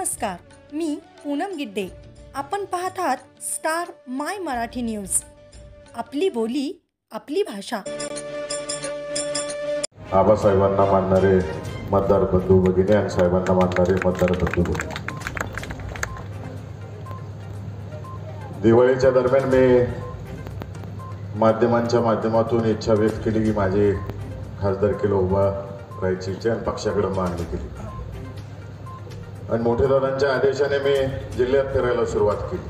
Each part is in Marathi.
नमस्कार, मी पूनम गिड्डे. आपण पाहत आहात स्टार माय मराठी न्यूज. आपली बोली, आपली भाषा. आबासाहेबांना मानणारे मतदार बंधू भगिनी आणि साहेबांना मानणारे मतदार बंधू भगिनी, दिवाळीच्या दरम्यान मी माध्यमांच्या माध्यमातून इच्छा व्यक्त केली की माझे खासदारकीला उभा राहायची इच्छा आणि पक्षाकडे मागणी केली. आणि मोठे दादांच्या आदेशाने मी जिल्ह्यात फिरायला सुरुवात केली.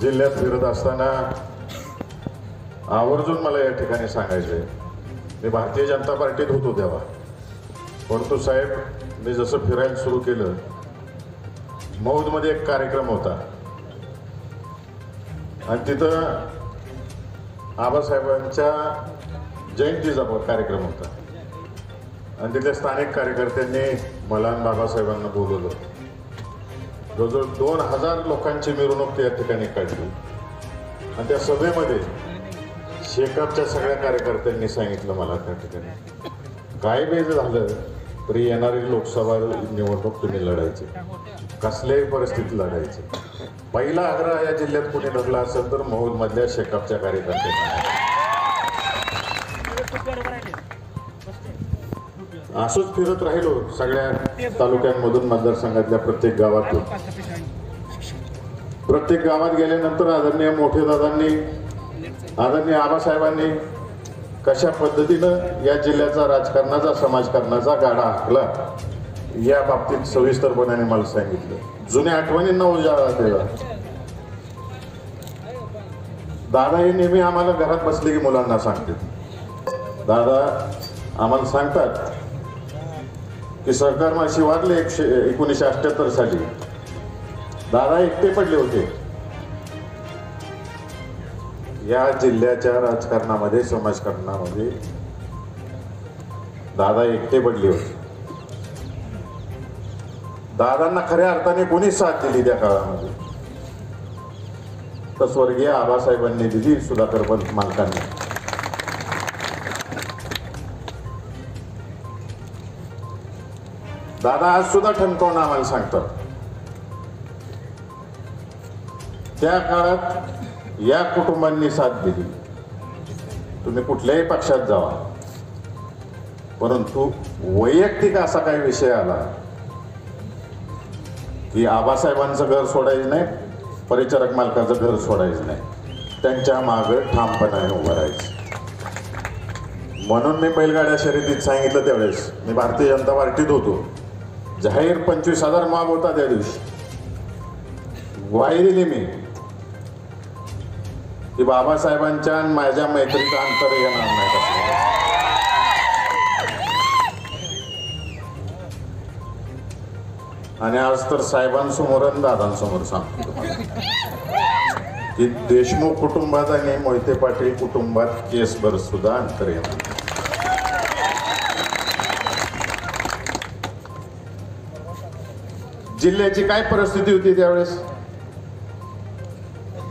जिल्ह्यात फिरत असताना आवर्जून मला या ठिकाणी सांगायचं आहे, मी भारतीय जनता पार्टीत होतो तेव्हा, परंतु साहेब मी जसं फिरायला सुरू केलं, मौदमध्ये एक कार्यक्रम होता आणि तिथं आबासाहेबांच्या जयंतीचा कार्यक्रम होता आणि तिथल्या स्थानिक कार्यकर्त्यांनी मला आणि बाबासाहेबांना बोलवलं. जवळजवळ 2000 लोकांची मिरवणूक त्या ठिकाणी काढली आणि त्या सभेमध्ये शेकापच्या सगळ्या कार्यकर्त्यांनी सांगितलं मला त्या ठिकाणी, काय बेज झालं तरी येणारी लोकसभा निवडणूक तुम्ही लढायची, कसल्याही परिस्थितीत लढायची. पहिला आग्रह या जिल्ह्यात कोणी धरला असेल तर मौदमधल्या शेकापच्या कार्यकर्त्यांना. असंच फिरत राहिलो सगळ्या तालुक्यांमधून, मतदारसंघातल्या प्रत्येक गावातून. प्रत्येक गावात गेल्यानंतर आदरणीय मोठे दादांनी, आदरणीय आबासाहेबांनी कशा पद्धतीनं या जिल्ह्याचा राजकारणाचा, समाजकारणाचा गाडा हाकला या बाबतीत सविस्तरपणे मला सांगितलं. जुन्या आठवणींना उजाळा दिला. दादा हे नेहमी आम्हाला घरात बसले की मुलांना सांगते. दादा आम्हाला सांगतात की सरकार माशी वारले 1978 साली. दादा एकटे पडले होते या जिल्ह्याच्या राजकारणामध्ये, समाजकारणामध्ये. दादा एकटे पडले होते. दादांना खऱ्या अर्थाने कोणीच साथ दिली त्या काळामध्ये तर स्वर्गीय आबासाहेबांनी दिली, सुधाकर पंत मालकांनी. दादा आज सुद्धा ठणकावून आम्हाला सांगतात, त्या काळात या कुटुंबांनी साथ दिली. तुम्ही कुठल्याही पक्षात जावा, परंतु वैयक्तिक असा काही विषय आला की आबासाहेबांचं घर सोडायचं नाही, परिचारक मालकाचं घर सोडायचं नाही, त्यांच्या मागे ठामपणाने उभं राहायचं. म्हणून मी बैलगाड्या शर्यतीत सांगितलं त्यावेळेस, मी भारतीय जनता पार्टीत होतो, जाहीर 25,000 माग होता त्या दिवशी. ग्वाही दिली मी की बाबासाहेबांच्या आणि माझ्या मैत्रीचं अंतर येणार नाही. आणि आज तर साहेबांसमोर आणि दादांसमोर सांगतो की देशमुख कुटुंबात आणि मोहिते पाटील कुटुंबात केसभर सुद्धा अंतर येणार. जिल्ह्याची काय परिस्थिती होती त्यावेळेस,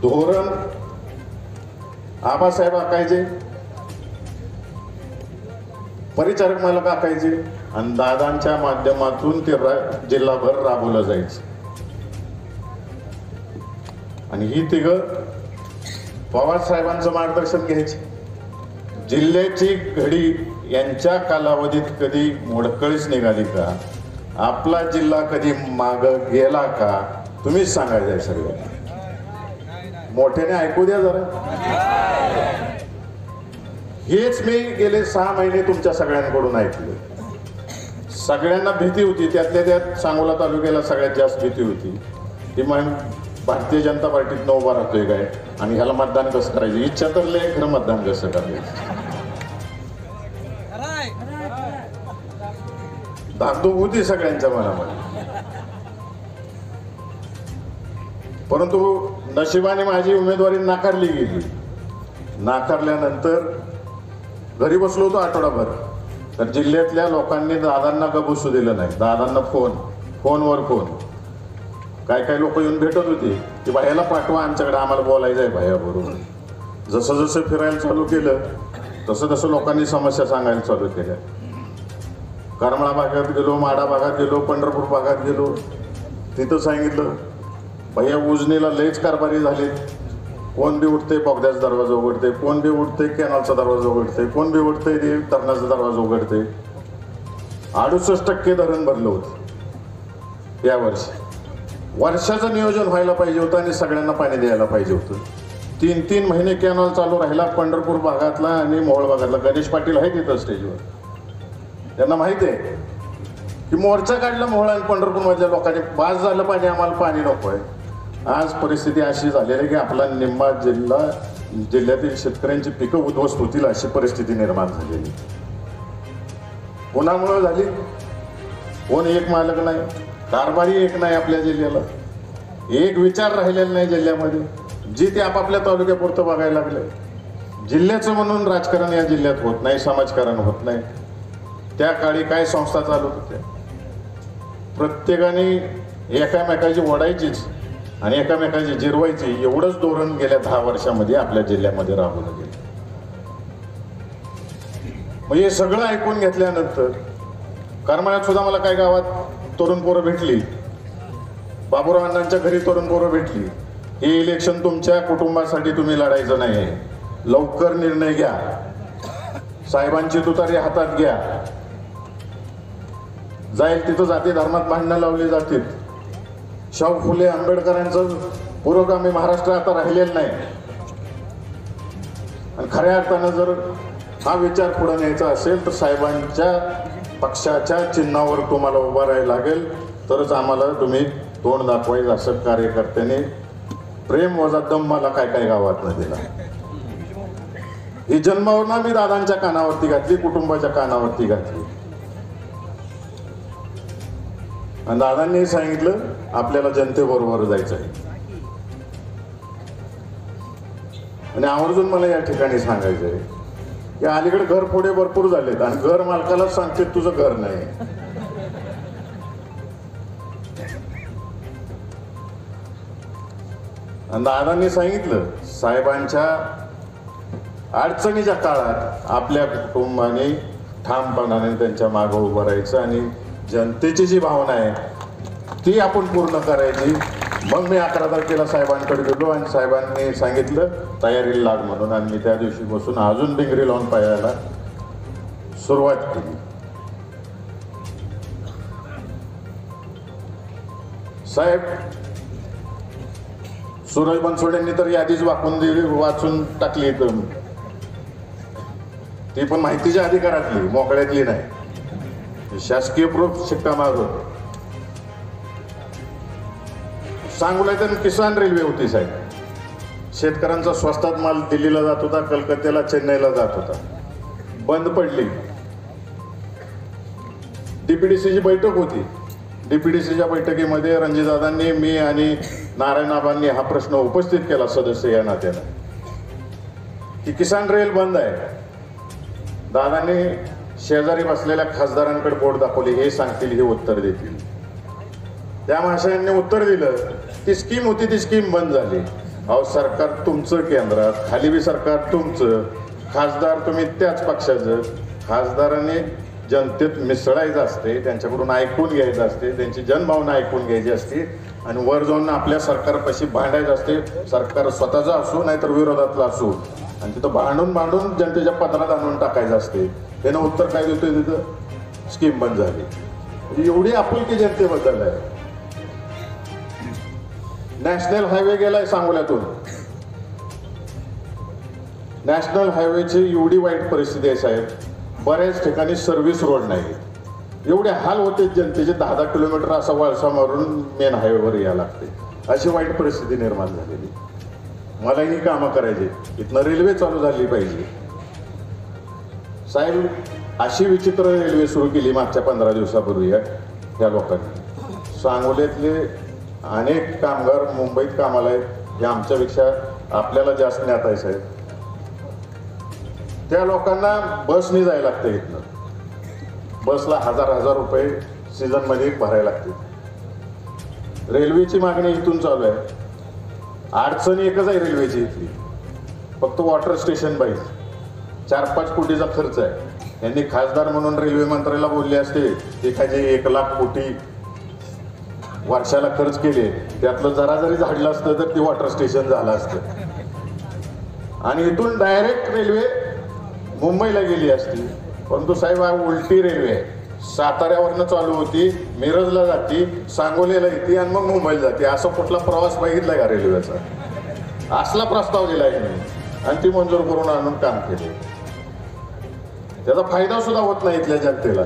धोरण आबासाहेब आखायचे, परिचारक मालक आखायचे आणि दादांच्या माध्यमातून ते जिल्हाभर राबवलं जायचं. आणि ही तिघं पवार साहेबांचं मार्गदर्शन घ्यायचे. जिल्ह्याची घडी यांच्या कालावधीत कधी मोडकळीच निघाली का, आपला जिल्हा कधी माग गेला का, तुम्हीच सांगायचं. सगळं मोठ्याने ऐकू द्या जरा. हेच मी गेले 6 महिने तुमच्या सगळ्यांकडून ऐकले. सगळ्यांना भीती होती, त्यातल्या त्यात सांगोला तालुक्याला सगळ्यात जास्त भीती होती की मग भारतीय जनता पार्टीत उभा राहतोय काय आणि ह्याला मतदान कसं करायचं. इच्छा तर लय, खरं मतदान कसं करायचं धाकधूक होती सगळ्यांच्या मनामध्ये. परंतु नशिबाने माझी उमेदवारी नाकारली गेली. नाकारल्यानंतर घरी बसलो होतो आठवडाभर, तर जिल्ह्यातल्या लोकांनी दादांना बसू दिलं नाही. दादांना फोनवर फोन, काय लोक येऊन भेटत होते की भायाला पाठवा आमच्याकडे, आम्हाला बोलायचं आहे भायाबरोबर. जसं जसं फिरायला चालू केलं तसं तसं लोकांनी समस्या सांगायला चालू केल्या. करमाळा भागात गेलो, माडा भागात गेलो, पंढरपूर भागात गेलो, तिथं सांगितलं भैया उजनीला लयच कारभारी झाले. कोण बी उठते बोगद्याचा दरवाजा उघडते, कोण बी उठते कॅनलचा दरवाजा उघडते, कोण बी उठते ते धरणाचा दरवाजा उघडते. 68% धरण भरलं होतं या वर्षी. वर्षाचं नियोजन व्हायला पाहिजे होतं आणि सगळ्यांना पाणी द्यायला पाहिजे होतं. 3 महिने कॅनॉल चालू राहिला पंढरपूर भागातला आणि मोहोळ भागातला. गणेश पाटील आहे तिथं स्टेजवर, त्यांना माहिती आहे की मोर्चा काढला मोहोळ आणि पंढरपूरमधल्या लोकांनी, बास झालं पाणी, आम्हाला पाणी नको आहे. आज परिस्थिती अशी झालेली आहे की आपला निम्मा जिल्ह्यातील शेतकऱ्यांची पिकं उद्ध्वस्त होतील अशी परिस्थिती निर्माण झालेली. कोणामुळे झाली? कोण एक मालक नाही, कारभारी एक नाही आपल्या जिल्ह्याला, एक विचार राहिलेला नाही जिल्ह्यामध्ये. जी ते आपापल्या तालुक्यापुरतं बघायला लागले. जिल्ह्याचं म्हणून राजकारण या जिल्ह्यात होत नाही, समाजकारण होत नाही. त्या काळी काय संस्था चालू होत्या, प्रत्येकाने एकामेकाची ओढायचीच आणि एकामेकाची जिरवायची, एवढंच धोरण गेल्या 10 वर्षामध्ये आपल्या जिल्ह्यामध्ये राबवलं गेलं. मग हे सगळं ऐकून घेतल्यानंतर करमाळ्यात सुद्धा मला काही गावात तरुण पोरं भेटली, बाबुराव अण्णांच्या घरी तरुण पोरं भेटली. हे इलेक्शन तुमच्या कुटुंबासाठी तुम्ही लढायचं नाही, लवकर निर्णय घ्या, साहेबांची तुतारी हातात घ्या. जाईल तिथं जाती धर्मात भांडणं लावली जातील. शाहू फुले आंबेडकरांचं पुरोगामी महाराष्ट्र आता राहिलेलं नाही. आणि खऱ्या अर्थानं जर हा विचार पुढे न्यायचा असेल तर साहेबांच्या पक्षाच्या चिन्हावर तुम्हाला उभं राहायला लागेल, तरच आम्हाला तुम्ही तोंड दाखवायचं. असं कार्यकर्त्यांनी प्रेम वजा दम मला काय काय गावात न दिला. ही जन्मावरना मी दादांच्या कानावरती घातली, कुटुंबाच्या कानावरती घातली. आणि दादांनी सांगितलं आपल्याला जनतेबरोबर जायचं आहे. आणि आवर्जून मला या ठिकाणी सांगायचं आहे की अलीकडे घर फोडे भरपूर झालेत आणि घर मालकालाच सांगते तुझं घर नाही. आणि दादांनी सांगितलं साहेबांच्या अडचणीच्या काळात आपल्या कुटुंबाने ठामपणाने त्यांच्या मागं उभं राहायचं आणि जनतेची जी भावना आहे ती आपण पूर्ण करायची. मग मी 11 तारखेला साहेबांकडे गेलो आणि साहेबांनी सांगितलं तयारीला लाग म्हणून. आणि मी त्या दिवशी बसून अजून भिंगरी लावून पायाला सुरुवात केली. साहेब सूरज बनसोडेंनी तर यादीच वाचून टाकली, ती पण माहितीच्या अधिकारातली, मोकळ्यातली नाही. शासकीय प्रूफ शिक्का मागं. सांगोल्यातून किसान रेल्वे होती साहेब. शेतकऱ्यांचा स्वस्तात माल दिल्लीला जात होता, कलकत्त्याला, चेन्नईला जात होता, बंद पडली. डीपीडीसीची बैठक होती. डीपीडीसीच्या बैठकीमध्ये रणजितदादांनी, मी आणि नारायणआबांनी हा प्रश्न उपस्थित केला सदस्य या नात्यानं की किसान रेल बंद आहे. दादांनी शेजारी बसलेल्या खासदारांकडे बोट दाखवली, हे सांगतील हे उत्तर देतील. त्या महाशयांनी उत्तर दिलं, ती स्कीम होती ती स्कीम बंद झाली. अहो सरकार तुमचं केंद्रात, खाली बी सरकार तुमचं, खासदार तुम्ही त्याच पक्षाचं. खासदारांनी जनतेत मिसळायचं असते, त्यांच्याकडून ऐकून घ्यायचं असते, त्यांची जनभावना ऐकून घ्यायची असते आणि वर जाऊन आपल्या सरकारपाशी भांडायचं असते. सरकार स्वतःचं असो नाहीतर विरोधातलं असो, आणि तिथं भांडून जनतेच्या पदरात आणून टाकायचं असते. त्यानं उत्तर काय देतोय, तिथं स्कीम बंद झाली. म्हणजे एवढी आपुलकी जनतेबद्दल आहे. नॅशनल हायवे गेलाय सांगोल्यातून. नॅशनल हायवेची एवढी वाईट परिस्थिती आहे साहेब, बऱ्याच ठिकाणी सर्व्हिस रोड नाही. एवढे हाल होते जनतेचे, 10-10 किलोमीटर असा वळसा मारून मेन हायवेवर यायला लागते. अशी वाईट परिस्थिती निर्माण झालेली. मला ही कामं करायची, इथनं रेल्वे चालू झाली पाहिजे. साहेब अशी विचित्र रेल्वे सुरू केली मागच्या 15 दिवसापूर्वी या लोकांनी. सांगोल्यातले अनेक कामगार मुंबईत कामाला आहेत, हे आमच्यापेक्षा आपल्याला जास्त ज्ञात आहे साहेब. त्या लोकांना बसने जायला लागतं. इथनं बसला 1000 रुपये सीझनमध्ये भरायला लागते. रेल्वेची मागणी इथून चालू आहे. अडचण एकच आहे रेल्वेची इथली, फक्त वॉटर स्टेशन पाहिजे. 4-5 कोटीचा खर्च आहे. यांनी खासदार म्हणून रेल्वे मंत्र्याला बोलले असते एखादी 1,00,000 कोटी वर्षाला खर्च केले, त्यातलं जरा जरी झाडलं असतं तर ती वॉटर स्टेशन झालं असतं आणि इथून डायरेक्ट रेल्वे मुंबईला गेली असती. परंतु साहेब हा उलटी रेल्वे आहे. साताऱ्यावरनं चालू होती, मिरजला जाती, सांगोलीला येते आणि मग मुंबईला जाते. असा कुठला प्रवास बघितलाय का रेल्वेचा? असला प्रस्ताव दिलाय आणि ती मंजूर करून आणून काम केले. त्याचा फायदा सुद्धा होत नाही इथल्या जनतेला.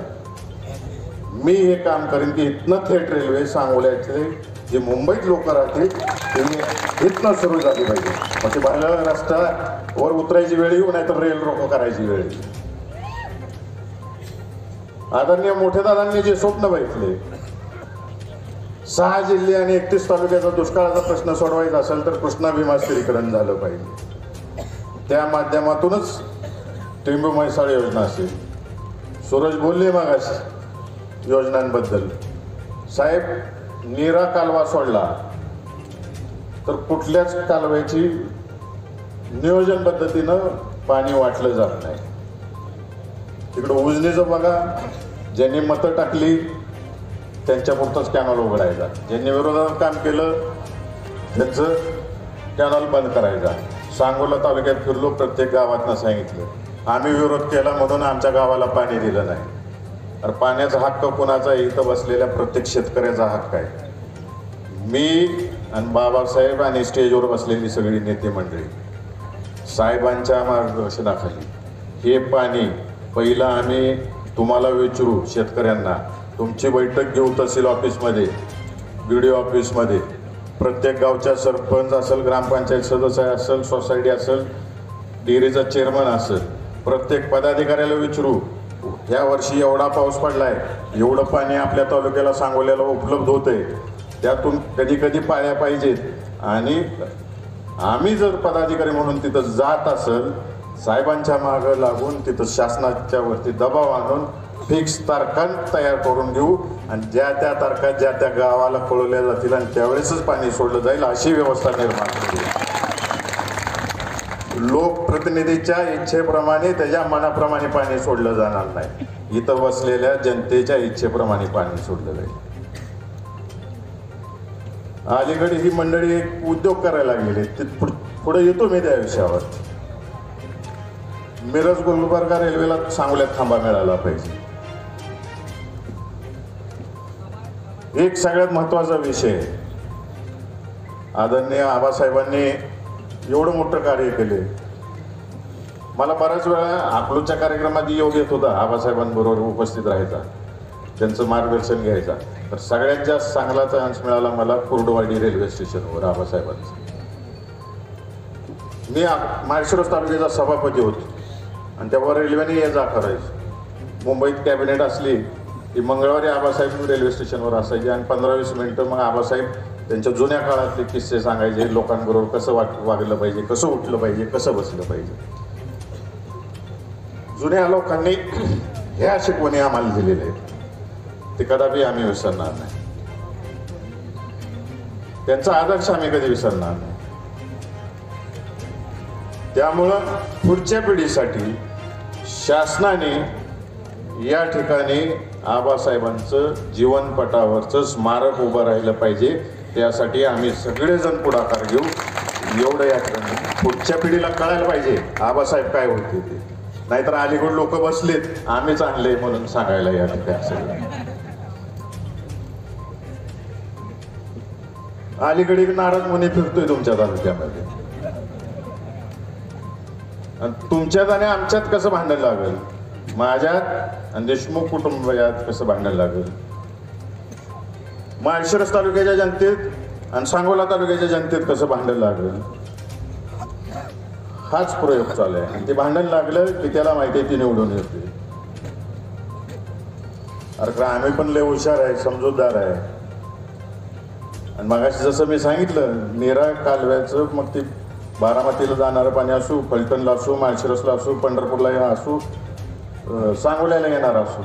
मी हे काम करेन की इथनं थेट रेल्वे सांगोल्यातले जे मुंबईत लोक राहतील ते इथनं सुरू झाली पाहिजे. मग ते बाहेर रस्त्यावर उतरायची वेळ येऊ नाही तर रेल रोको करायची वेळ येईल. आदरणीय मोठे दादांनी जे स्वप्न बघितले 6 जिल्हे आणि 31 तालुक्याचा दुष्काळाचा प्रश्न सोडवायचा असेल तर कृष्णा भीमा स्थिरीकरण झालं पाहिजे. त्या माध्यमातूनच टेंबू म्हैसाळ योजना असेल. सूरज बोलले मागाशी योजनांबद्दल. साहेब नीरा कालवा सोडला तर कुठल्याच कालव्याची नियोजन पद्धतीनं पाणी वाटलं जात नाही. तिकडं उजनीचं बघा, ज्यांनी मतं टाकली त्यांच्यापुरतंच कॅनॉल उघडायचा, ज्यांनी विरोधात काम केलं त्यांचं कॅनॉल बंद करायचा. सांगोला तालुक्यात फिरलो, प्रत्येक गावातनं सांगितलं आम्ही विरोध केला म्हणून आमच्या गावाला पाणी दिलं नाही. अरे पाण्याचा हक्क कोणाचा? इथं बसलेल्या प्रत्येक शेतकऱ्याचा हक्क आहे. मी आणि बाबासाहेब आणि स्टेजवर बसलेली सगळी नेते मंडळी साहेबांच्या मार्गदर्शनाखाली हे पाणी पहिलं आम्ही तुम्हाला विचारू, शेतकऱ्यांना तुमची बैठक घेऊ तहसील ऑफिसमध्ये, BDO ऑफिसमध्ये, प्रत्येक गावच्या सरपंच असेल, ग्रामपंचायत सदस्य असेल, सोसायटी असेल, डेअरीचा चेअरमन असेल, प्रत्येक पदाधिकाऱ्याला विचारू ह्या वर्षी एवढा पाऊस पडलाय, एवढं पाणी आपल्या तालुक्याला सांगोल्याला उपलब्ध होतंय, त्यातून कधी कधी पाळ्या पाहिजेत. आणि आम्ही जर पदाधिकारी म्हणून तिथं जात असेल साहेबांच्या मागं लागून तिथं शासनाच्या वरती दबाव आणून फिक्स तारखा तयार करून घेऊ आणि ज्या त्या तारखा ज्या त्या गावाला कळवल्या जातील आणि त्यावेळेसच पाणी सोडलं जाईल अशी व्यवस्था निर्माण करू. लोकप्रतिनिधीच्या इच्छेप्रमाणे त्याच्या मनाप्रमाणे पाणी सोडलं जाणार नाही. इथं बसलेल्या जनतेच्या इच्छेप्रमाणे पाणी सोडलं जाईल. अलीकडे ही मंडळी एक उद्योग करायला लागलेली, पुढे येतो मी त्या विषयावर. मिरज गुलबर्गा रेल्वेला सांगोल्यात थांबा मिळाला पाहिजे. एक सगळ्यात महत्वाचा विषय, आदरणीय आबासाहेबांनी एवढं मोठं कार्य केले. मला बऱ्याच वेळा अकलूजच्या कार्यक्रमात योग येत होता आबासाहेबांबरोबर उपस्थित राहायचा, त्यांचं मार्गदर्शन घ्यायचा. तर सगळ्यात जास्त चांगला चान्स मिळाला मला कुर्डवाडी रेल्वे स्टेशनवर आबासाहेबांचा. मी माळशिरस तालुक्याचा सभापती होतो आणि तेव्हा रेल्वेने ये जा करायची. मुंबईत कॅबिनेट असली की मंगळवारी आबासाहेब रेल्वे स्टेशनवर असायचे आणि 15-20 मिनिटं मग आबासाहेब त्यांच्या जुन्या काळातले किस्से सांगायचे, लोकांबरोबर कसं वागलं पाहिजे, कसं उठलं पाहिजे, कसं बसलं पाहिजे. जुन्या लोकांनी ह्या शिकवणी आम्हाला दिलेल्या आहेत, ते कदापि आम्ही विसरणार नाही. त्यांचा आदर्श आम्ही कधी विसरणार नाही. त्यामुळं पुढच्या पिढीसाठी शासनाने या ठिकाणी आबासाहेबांचं जीवनपटावरचं स्मारक उभं राहिलं पाहिजे. त्यासाठी आम्ही सगळेजण पुढाकार घेऊ. एवढं या ठिकाणी पुढच्या पिढीला कळायला पाहिजे आबासाहेब काय होते ते. नाहीतर अलीकडे लोक बसलेत आम्हीच आणले म्हणून सांगायला या ठिकाणी सगळं. अलीकडे नारद मुनी फिरतोय तुमच्या तालुक्यामध्ये, तुमच्यात आणि आमच्यात कसं भांडण लागेल, माझ्यात आणि देशमुख कुटुंबात कसं भांडण लागेल, माळशिरस तालुक्याच्या जनतेत आणि सांगोला तालुक्याच्या जनतेत कसं भांडण लागेल, हाच प्रयोग चालू आहे. आणि ते भांडण लागलं की त्याला माहिती आहे ती निवडून येते. अरे आम्ही पण लय हुशार आहे, समजूतदार आहे. आणि मगाशी जसं मी सांगितलं नीरा कालव्याचं, मग ती बारामतीला जाणारं पाणी असू, फलटणला असू, माळशिरसला असू, पंढरपूरला असू, सांगोल्याला येणार असू,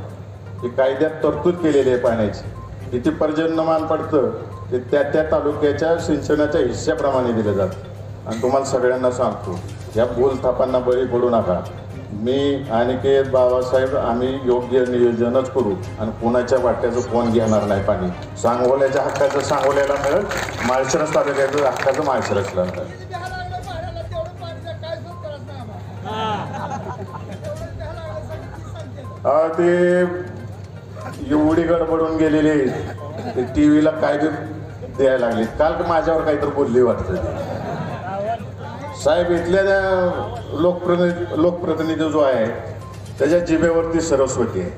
ही कायद्यात तरतूद केलेली आहे पाण्याची. किती पर्जन्यमान पडतं ते त्या त्या तालुक्याच्या सिंचनाच्या हिस्स्याप्रमाणे दिलं जातं. आणि तुम्हाला सगळ्यांना सांगतो, या बोलथापांना बळी पडू नका. मी अनिकेत बाबासाहेब आम्ही योग्य नियोजनच करू आणि कोणाच्या वाट्याचं कोण घेणार नाही पाणी. सांगोल्याच्या हक्काचं सांगोल्याला मिळेल, माळशिरस तालुक्याचं हक्काचं माळशिरसला मिळेल. ते एवढी गडबडून गेलेली ते टीव्हीला काय बी द्यायला लागले. काल माझ्यावर काहीतरी बोलली वाटतं साहेब. इथल्या लोकप्रतिनिधी जो आहे त्याच्या जिभेवरती सरस्वती आहे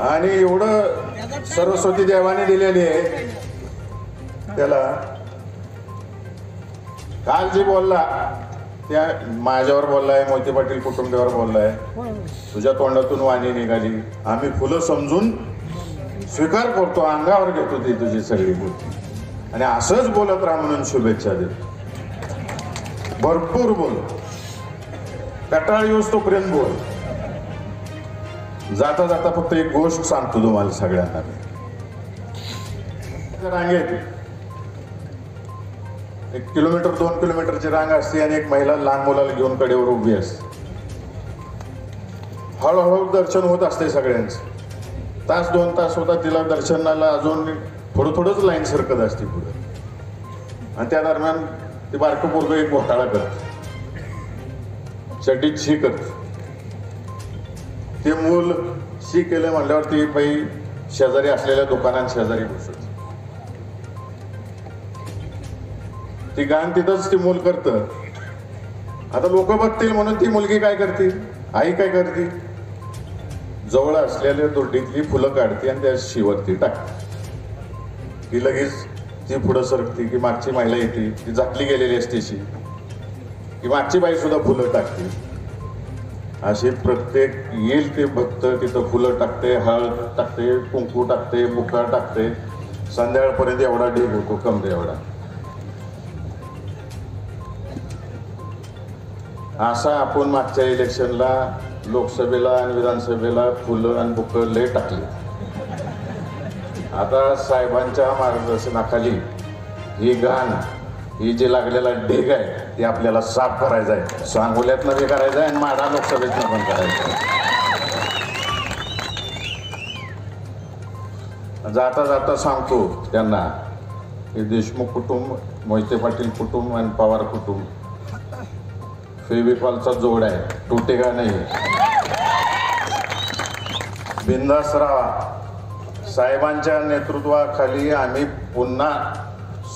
आणि एवढं सरस्वती देवाने दिलेली आहे त्याला. काल जी बोलला त्या माझ्यावर बोललाय, मोहिते पाटील कुटुंबावर बोललाय, तुझ्या तोंडातून वाणी निघाली, आम्ही फुलं समजून स्वीकार करतो, अंगावर घेतो ती तुझी सगळी गोष्टी आणि असंच बोलत राहा म्हणून शुभेच्छा देतो. भरपूर बोल, कटाळ येऊस तोपर्यंत बोल. जाता जाता फक्त एक गोष्ट सांगतो तुम्हाला सगळ्यांना. रांगेत 1 किलोमीटर 2 किलोमीटरची रांग असते आणि एक महिला लहान मुलाला घेऊन कडेवर उभी असते. हळूहळू दर्शन होत असते सगळ्यांचं. 1-2 तास होता तिला दर्शनाला, अजून थोडंच लाईन सरकत असते पुढे. आणि त्या दरम्यान ती बारकं पोरगं एक घोटाळा करत, चड्डीत शी करत. ते मूल शी केलं म्हणल्यावर ती बाई शेजारी असलेल्या दुकानात शेजारी बसत. ती गाण तिथंच ती मूल करतं. आता लोक बघतील म्हणून ती मुलगी काय करते, आई काय करते, जवळ असलेल्या दोडीतली फुलं काढते आणि त्या शिवरती टाकते. ती लगेच ती पुढं सरकते की मागची महिला येते, ती झाकली गेलेली असते शी की मागची बाई सुद्धा फुलं टाकते. असे प्रत्येक येईल ते भक्त तिथं फुलं टाकते, हळद टाकते, कुंकू टाकते, बुका टाकते. संध्याकाळपर्यंत एवढा ढीग होतो, कमरे एवढा. असा आपण मागच्या इलेक्शनला लोकसभेला आणि विधानसभेला फुलं आणि बुकं लय टाकली. आता साहेबांच्या मार्गदर्शनाखाली ही घाण, ही जे लागलेला ढीग आहे ते आपल्याला साफ करायचं आहे. सांगोल्यातनं बी करायचं आहे आणि माढा लोकसभेतनं पण करायचं आहे. जाता जाता सांगतो त्यांना की देशमुख कुटुंब, मोहिते पाटील कुटुंब आणि पवार कुटुंब फेविकॉलचा जोड आहे, तुटेगा नाही. बिंदास राहा. साहेबांच्या नेतृत्वाखाली आम्ही पुन्हा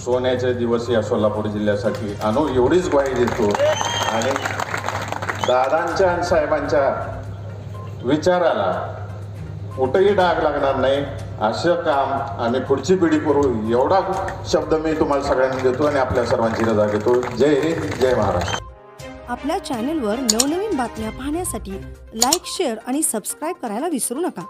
सोन्याचे दिवस या सोलापूर जिल्ह्यासाठी आणू एवढीच ग्वाही देतो. आणि दादांच्या आणि साहेबांच्या विचाराला कुठेही डाग लागणार नाही असं काम आम्ही पुढची पिढी करू, एवढा शब्द मी तुम्हाला सगळ्यांना देतो आणि आपल्या सर्वांची रजा घेतो. जय हिंद, जय महाराष्ट्र. आपल्या चॅनेलवर नवनवीन बातम्या पाहण्यासाठी लाईक, शेअर आणि सबस्क्राईब करायला विसरू नका.